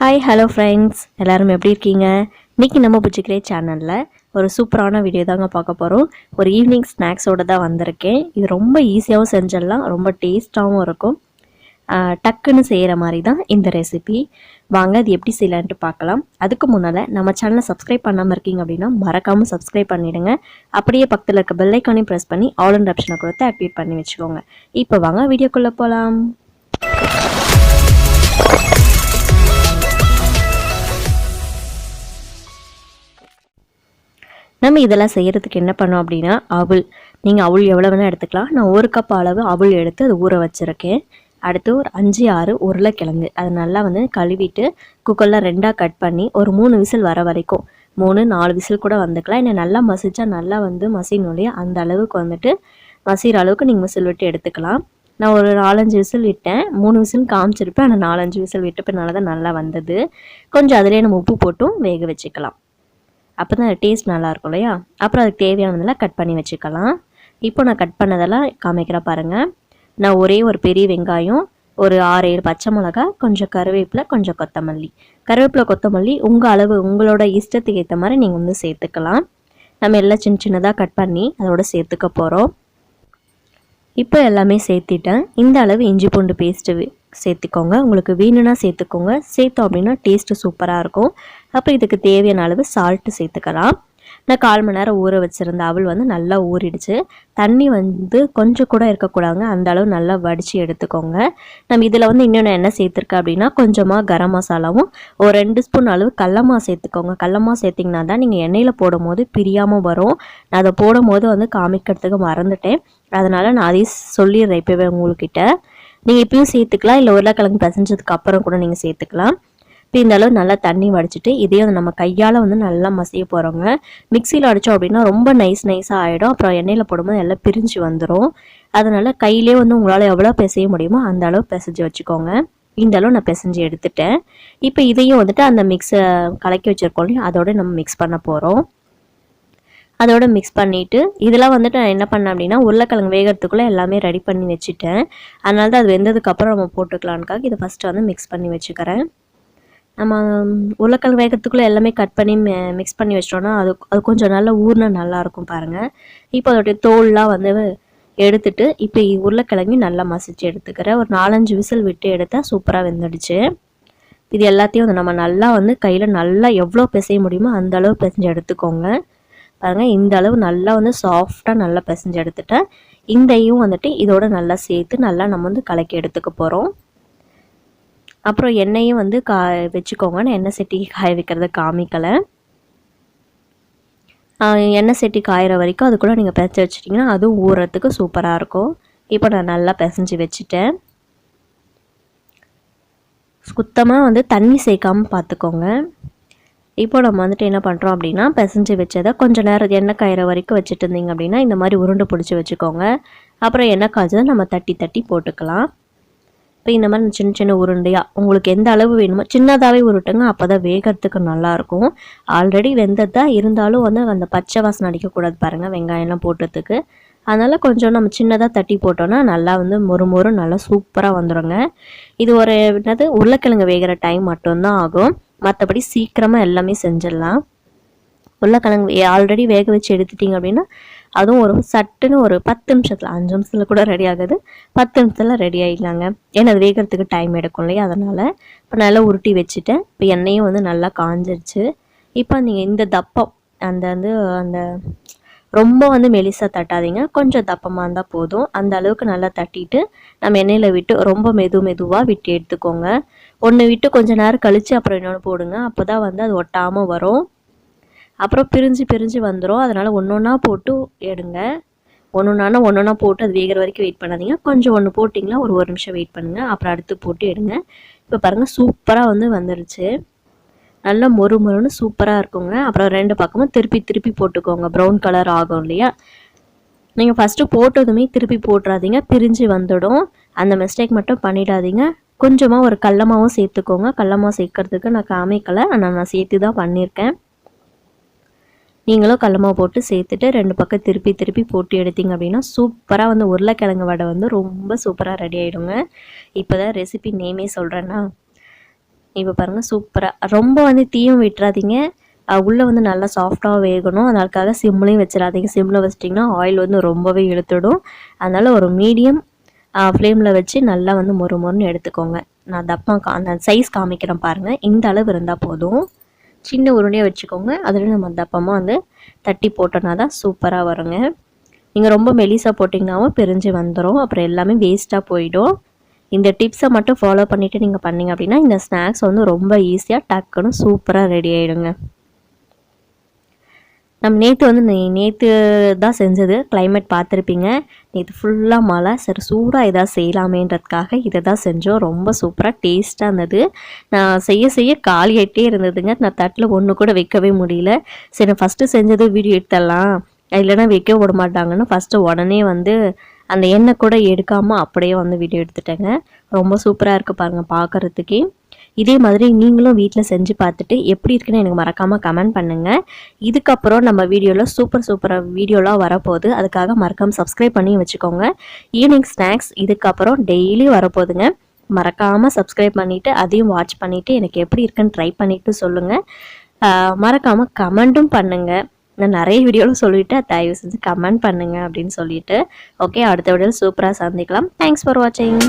Hi hello friends, எல்லோரும் எப்படி இருக்கீங்க? இன்றைக்கி நம்ம புஜி கிரியேட் சேனலில் ஒரு சூப்பரான வீடியோ தாங்க பார்க்க போகிறோம். ஒரு ஈவினிங் ஸ்நாக்ஸோடு தான் வந்திருக்கேன். இது ரொம்ப ஈஸியாகவும் செஞ்சிடலாம், ரொம்ப டேஸ்ட்டாகவும் இருக்கும். டக்குன்னு செய்கிற மாதிரி தான் இந்த ரெசிபி. வாங்க அது எப்படி செய்யலான்ட்டு பார்க்கலாம். அதுக்கு முன்னால் நம்ம சேனலை சப்ஸ்கிரைப் பண்ணாமல் இருக்கீங்க அப்படின்னா மறக்காமல் சப்ஸ்கிரைப் பண்ணிவிடுங்க. அப்படியே பக்கத்தில் இருக்க பெல் ஐக்கானையும் ப்ரெஸ் பண்ணி ஆல் அண்ட் ஆப்ஷனை கொடுத்து ஆக்டிவேட் பண்ணி வச்சுக்கோங்க. இப்போ வாங்க வீடியோக்குள்ளே போகலாம். நம்ம இதெல்லாம் செய்கிறதுக்கு என்ன பண்ணோம் அப்படின்னா, நீங்கள் அவல் எவ்வளோ வேணால் எடுத்துக்கலாம். நான் 1 கப் அளவு அவல் எடுத்து அது ஊற வச்சுருக்கேன். அடுத்து ஒரு 5-6 உருளைக்கிழங்கு அதை நல்லா கழுவிட்டு குக்கரில் 2ஆக கட் பண்ணி ஒரு 3 விசில் வர வரைக்கும் 3-4 விசில் கூட வந்துக்கலாம். என்ன நல்லா மசிச்சா நல்லா மசியணும் இல்லையா, அந்த அளவுக்கு மசிகிற அளவுக்கு நீங்கள் விசில் விட்டு எடுத்துக்கலாம். நான் ஒரு 4-5 விசில் விட்டேன். 3 விசில் காமிச்சிருப்பேன், ஆனால் 4-5 விசில் விட்டப்பனால தான் நல்லா வந்தது. கொஞ்சம் அதிலே நம்ம உப்பு போட்டும் வேக வச்சுக்கலாம். அப்போ தான் டேஸ்ட் நல்லாயிருக்கும் இல்லையா. அப்புறம் அதுக்கு தேவையானதெல்லாம் கட் பண்ணி வச்சுக்கலாம். இப்போ நான் கட் பண்ணதெல்லாம் காமிக்கிறேன் பாருங்கள். நான் ஒரே ஒரு பெரிய வெங்காயம், ஒரு 6-7 பச்சை மிளகாய், கொஞ்சம் கருவேப்பிலை, கொஞ்சம் கொத்தமல்லி. கொத்தமல்லி உங்கள் அளவு உங்களோட இஷ்டத்துக்கு ஏற்ற மாதிரி நீங்கள் சேர்த்துக்கலாம். நம்ம எல்லாம் சின்ன சின்னதாக கட் பண்ணி அதோட சேர்த்துக்க போகிறோம். இப்போ எல்லாமே சேர்த்திட்டேன். இந்த அளவு இஞ்சி பூண்டு பேஸ்ட்டு சேர்த்துக்கோங்க. உங்களுக்கு வேணும்னா சேர்த்துக்கோங்க. சேர்த்தோம் அப்படின்னா டேஸ்ட்டு சூப்பராக இருக்கும். அப்போ இதுக்கு தேவையான அளவு சால்ட்டு சேர்த்துக்கலாம். நான் 1/4 மணி நேரம் ஊற வச்சுருந்த அவல் நல்லா ஊறிடுச்சு. தண்ணி கொஞ்சம் கூட இருக்கக்கூடாதுங்க, அந்த அளவு நல்லா வடித்து எடுத்துக்கோங்க. நம்ம இதில் இன்னொன்று என்ன சேர்த்துருக்கேன் அப்படின்னா, கொஞ்சமாக கரம் மசாலாவும் ஒரு 2 ஸ்பூன் அளவு கடலமா சேர்த்துக்கோங்க. கடலமா சேர்த்திங்கன்னா தான் நீங்கள் எண்ணெயில் போடும் போது பிரியாமல் வரும். நான் அதை போடும் போது காமிக்கிறதுக்கு மறந்துட்டேன், அதனால் நான் அதையும் சொல்லிடுறேன் இப்போவே உங்கள்கிட்ட. நீங்கள் இப்பயும் சேர்த்துக்கலாம், இல்லை உருளைக்கிழங்கு பிசைஞ்சதுக்கு அப்புறம் கூட நீங்கள் சேர்த்துக்கலாம். இப்போ இந்த அளவு நல்லா தண்ணி வடிச்சிட்டு இதையும் நம்ம கையால் நல்லா மசிய போகிறோங்க. மிக்சியில் அடித்தோம் அப்படின்னா ரொம்ப நைஸாக ஆகிடும். அப்புறம் எண்ணெயில் போடும்போது எல்லாம் பிரிஞ்சு வந்துடும். அதனால் கையிலே உங்களால் எவ்வளோ பிசைய முடியுமோ அந்த அளவு பிசைஞ்சு வச்சுக்கோங்க. இந்த அளவு நான் பிசைஞ்சு எடுத்துட்டேன். இப்போ இதையும் அந்த மிக்ஸை கலக்கி வச்சுருக்கோம் இல்லையா, அதோட நம்ம மிக்ஸ் பண்ண போகிறோம். அதோட மிக்ஸ் பண்ணிவிட்டு இதெல்லாம் நான் என்ன பண்ணேன் அப்படின்னா, உருளைக்கிழங்கு வேகிறதுக்குள்ளே எல்லாமே ரெடி பண்ணி வச்சுட்டேன். அதனால தான் அது வெந்ததுக்கப்புறம் நம்ம போட்டுக்கலான்னுக்காக இதை ஃபஸ்ட்டு மிக்ஸ் பண்ணி வச்சுக்கிறேன். நம்ம உருளைக்கிழங்கு வேகிறதுக்குள்ளே எல்லாமே கட் பண்ணி மிக்ஸ் பண்ணி வச்சிட்டோன்னா அது கொஞ்சம் நல்லா ஊறினா நல்லாயிருக்கும் பாருங்கள். இப்போ அதோடைய தோல்லாம் எடுத்துட்டு இப்போ உருளைக்கிழங்கு நல்லா மசிச்சு எடுத்துக்கிறேன். ஒரு 4-5 விசில் விட்டு எடுத்தால் சூப்பராக வெந்துடுச்சு. இது எல்லாத்தையும் நம்ம நல்லா கையில் நல்லா எவ்வளோ பிசைய முடியுமோ அந்த அளவு பிசைஞ்சு எடுத்துக்கோங்க. பாருங்கள், இந்த அளவு நல்லா சாஃப்டாக நல்லா பிசைஞ்சு எடுத்துட்டேன். இதையும் இதோட நல்லா சேர்த்து நல்லா நம்ம கலக்கி எடுத்துக்க போகிறோம். அப்புறம் எண்ணெயும் வச்சுக்கோங்க. நான் எண்ணெய் சட்டி காய வைக்கிறத காமிக்கலை. எண்ணெய் சட்டி காயிற வரைக்கும் அது கூட நீங்கள் பிசைஞ்சு வச்சிட்டிங்கன்னா அதுவும் ஊறுறதுக்கு சூப்பராக இருக்கும். இப்போ நான் நல்லா பிசைஞ்சு வச்சுட்டேன். சுத்தமாக தண்ணி சேர்க்காமல் பார்த்துக்கோங்க. இப்போ நம்ம என்ன பண்ணுறோம் அப்படின்னா, பிசைஞ்சு வச்சதை கொஞ்சம் நேரம் எண்ணெய் காயிற வரைக்கும் வச்சுட்டு இருந்தீங்க அப்படின்னா இந்த மாதிரி உருண்டை பிடிச்சி வச்சுக்கோங்க. அப்புறம் எண்ணெய் காய்ச்சதை நம்ம தட்டி தட்டி போட்டுக்கலாம். இப்போ இந்த மாதிரி சின்ன சின்ன உருண்டையாக உங்களுக்கு எந்த அளவு வேணுமோ சின்னதாகவே உருட்டுங்க, அப்போ தான் வேகிறதுக்கு நல்லாயிருக்கும். ஆல்ரெடி வெந்ததா இருந்தாலும் அந்த பச்சை வாசனை அடிக்கக்கூடாது பாருங்கள், வெங்காயம்லாம் போட்டதுக்கு. அதனால் கொஞ்சம் நம்ம சின்னதாக தட்டி போட்டோன்னா நல்லா மொறு நல்லா சூப்பராக வந்துடுங்க. இது ஒரு உருளைக்கிழங்கு வேகிற டைம் மட்டும்தான் ஆகும், மற்றபடி சீக்கிரமாக எல்லாமே செஞ்சிடலாம். உருளைக்கிழங்கு ஆல்ரெடி வேக வச்சு எடுத்துட்டிங்க அப்படின்னா அதுவும் ஒரு சட்டுன்னு ஒரு 10 நிமிஷத்தில் 5 நிமிஷத்தில் கூட ரெடி ஆகுது. 10 நிமிஷத்தில் ரெடி ஆகிடலாங்க. ஏன்னா அது வேகிறதுக்கு டைம் எடுக்கும் இல்லையா, அதனால் இப்போ நல்லா உருட்டி வச்சுட்டேன். இப்போ எண்ணெயும் நல்லா காஞ்சிருச்சு. இப்போ நீங்கள் இந்த தப்பம் அந்த ரொம்ப மெலிசாக தட்டாதீங்க, கொஞ்சம் தப்பமாக இருந்தால் போதும். அந்த அளவுக்கு நல்லா தட்டிட்டு நம்ம எண்ணெயில் விட்டு ரொம்ப மெதுவாக விட்டு எடுத்துக்கோங்க. ஒன்று விட்டு கொஞ்சம் நேரம் கழித்து அப்புறம் இன்னொன்று போடுங்க, அப்போ தான் அது ஒட்டாமல் வரும். அப்புறம் பிரிஞ்சு வந்துடும். அதனால் ஒன்றா போட்டு எடுங்க. ஒன்றா போட்டு அது வேகிற வரைக்கும் வெயிட் பண்ணாதீங்க. கொஞ்சம் ஒன்று போட்டிங்கன்னா ஒரு நிமிஷம் வெயிட் பண்ணுங்கள், அப்புறம் அடுத்து போட்டு எடுங்க. இப்போ பாருங்கள், சூப்பராக வந்துருச்சு. நல்லா மொறுன்னு சூப்பராக இருக்குங்க. அப்புறம் 2 பக்கமும் திருப்பி போட்டுக்கோங்க. ப்ரௌன் கலர் ஆகும் இல்லையா, நீங்கள் ஃபஸ்ட்டு போட்டதுமே திருப்பி போட்டுறாதீங்க, பிரிஞ்சு வந்துடும். அந்த மிஸ்டேக் மட்டும் பண்ணிடாதீங்க. கொஞ்சமாக ஒரு கடலமாவும் சேர்த்துக்கோங்க. கடலமாவு சேர்க்கறதுக்கு நான் காமிக்கலை, ஆனால் நான் சேர்த்து தான் பண்ணியிருக்கேன். நீங்களும் கடலமாவு போட்டு சேர்த்துட்டு 2 பக்கம் திருப்பி போட்டு எடுத்தீங்க அப்படின்னா சூப்பராக உருளைக்கிழங்கு வடை ரொம்ப சூப்பராக ரெடி ஆகிடுங்க. இப்போ தான் ரெசிபி நேமே சொல்கிறேன்னா, இப்போ பாருங்கள் சூப்பராக ரொம்ப வந்து தீயும் விட்டுறாதீங்க. உள்ளே வந்து நல்லா சாஃப்டாக வேகணும். அதனால சிம்லையும் வச்சிடாதீங்க. சிம்மில் வச்சிட்டிங்கன்னா ஆயில் வந்து ரொம்பவே இழுத்துடும். அதனால் ஒரு மீடியம் ஃப்ளேமில் வச்சு நல்லா வந்து மொறு மொறுன்னு எடுத்துக்கோங்க. நான் அந்த சைஸ் காமிக்கிறேன் பாருங்கள். இந்த அளவு இருந்தால் போதும். சின்ன உருண்டையாக வச்சுக்கோங்க. அதில் நம்ம தப்பமாக வந்து தட்டி போட்டோன்னா தான் சூப்பராக வருங்க. நீங்கள் ரொம்ப மெலிசாக போட்டிங்கனாவும் பிரிஞ்சு வந்துடும். அப்புறம் எல்லாமே வேஸ்ட்டாக போயிடும். இந்த டிப்ஸை மட்டும் ஃபாலோ பண்ணிவிட்டு நீங்கள் பண்ணிங்க அப்படின்னா இந்த ஸ்நாக்ஸ் வந்து ரொம்ப ஈஸியாக டக்குன்னு சூப்பராக ரெடி ஆகிடுங்க. நம்ம நேற்று தான் செஞ்சது. கிளைமேட் பார்த்துருப்பீங்க. நேற்று ஃபுல்லாக மழை. சரி சூடாக எதாவது செய்யலாமேன்றதுக்காக இதை தான் செஞ்சோம். ரொம்ப சூப்பராக டேஸ்ட்டாக இருந்தது. நான் செய்ய காலியாகிட்டே இருந்ததுங்க. நான் தட்டில் ஒன்று கூட வைக்கவே முடியல. சரி நான் ஃபஸ்ட்டு செஞ்சது வீடியோ எடுத்துடலாம், இல்லைன்னா வைக்க விட மாட்டாங்கன்னு ஃபஸ்ட்டு உடனே வந்து அந்த எண்ணெய் கூட எடுக்காமல் அப்படியே வந்து வீடியோ எடுத்துட்டேங்க. ரொம்ப சூப்பராக இருக்குது பாருங்கள் பார்க்குறதுக்கே. இதே மாதிரி நீங்களும் வீட்டில் செஞ்சு பார்த்துட்டு எப்படி இருக்குன்னு எனக்கு மறக்காமல் கமெண்ட் பண்ணுங்கள். இதுக்கப்புறம் நம்ம வீடியோவில் சூப்பராக வீடியோலாம் வரப்போகுது. அதுக்காக மறக்காமல் சப்ஸ்கிரைப் பண்ணி வச்சுக்கோங்க. ஈவினிங் ஸ்நாக்ஸ் இதுக்கப்புறம் டெய்லி வரப்போகுதுங்க. மறக்காமல் சப்ஸ்கிரைப் பண்ணிவிட்டு அதையும் வாட்ச் பண்ணிவிட்டு எனக்கு எப்படி இருக்குன்னு ட்ரை பண்ணிவிட்டு சொல்லுங்கள். மறக்காமல் கமெண்ட்டும் பண்ணுங்கள். நான் நிறைய வீடியோவில் சொல்லிவிட்டு தயவு செஞ்சு கமெண்ட் பண்ணுங்கள் அப்படின்னு சொல்லிட்டு. ஓகே, அடுத்த வீடியோவில் சூப்பராக சந்திக்கலாம். தேங்க்ஸ் ஃபார் வாட்சிங்.